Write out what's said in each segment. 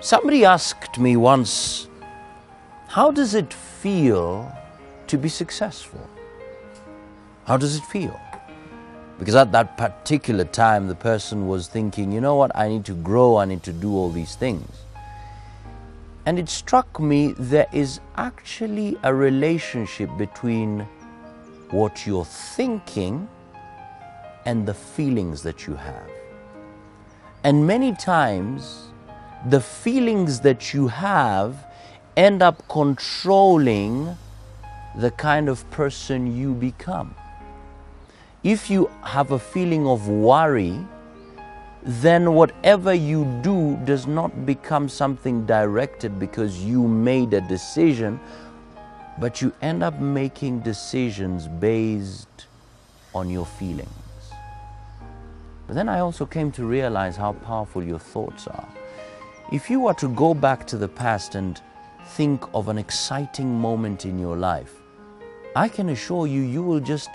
Somebody asked me once, how does it feel to be successful? How does it feel? Because at that particular time, the person was thinking, you know what, I need to grow, I need to do all these things. And it struck me there is actually a relationship between what you're thinking and the feelings that you have. And many times, the feelings that you have end up controlling the kind of person you become. If you have a feeling of worry, then whatever you do does not become something directed because you made a decision, but you end up making decisions based on your feelings. But then I also came to realize how powerful your thoughts are. If you were to go back to the past and think of an exciting moment in your life, I can assure you, you will just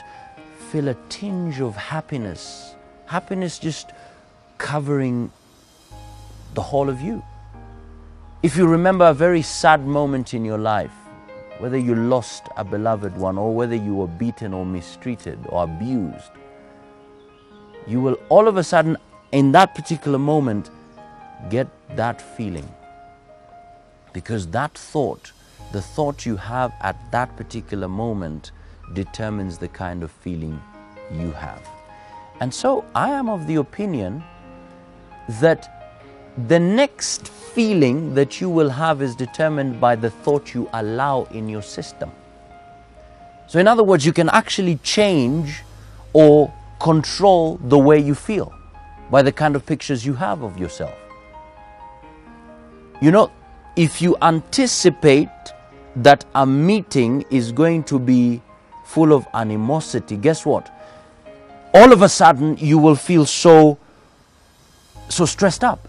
feel a tinge of happiness. Happiness just covering the whole of you. If you remember a very sad moment in your life, whether you lost a beloved one or whether you were beaten or mistreated or abused, you will all of a sudden, in that particular moment, get that feeling. Because that thought, the thought you have at that particular moment, determines the kind of feeling you have. And so I am of the opinion that the next feeling that you will have is determined by the thought you allow in your system. So in other words, you can actually change or control the way you feel by the kind of pictures you have of yourself. You know, if you anticipate that a meeting is going to be full of animosity, guess what? All of a sudden, you will feel so stressed up.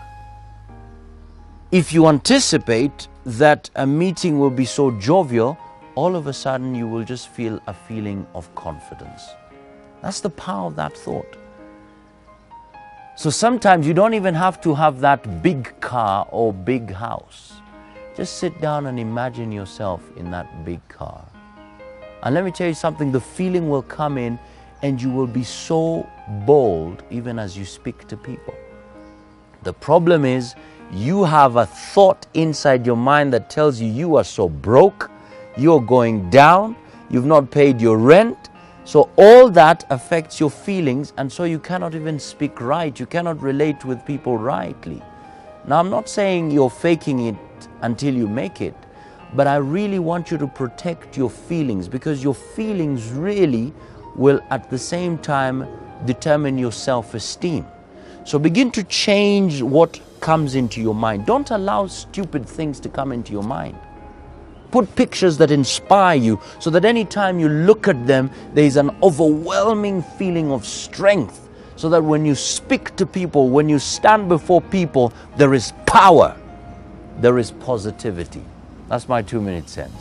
If you anticipate that a meeting will be so jovial, all of a sudden, you will just feel a feeling of confidence. That's the power of that thought. So sometimes you don't even have to have that big car or big house. Just sit down and imagine yourself in that big car. And let me tell you something, the feeling will come in and you will be so bold even as you speak to people. The problem is you have a thought inside your mind that tells you you are so broke, you're going down, you've not paid your rent. So all that affects your feelings, and so you cannot even speak right. You cannot relate with people rightly. Now, I'm not saying you're faking it until you make it, but I really want you to protect your feelings, because your feelings really will at the same time determine your self-esteem. So begin to change what comes into your mind. Don't allow stupid things to come into your mind. Put pictures that inspire you so that anytime you look at them, there is an overwhelming feeling of strength, so that when you speak to people, when you stand before people, there is power, there is positivity. That's my 2-minute sense.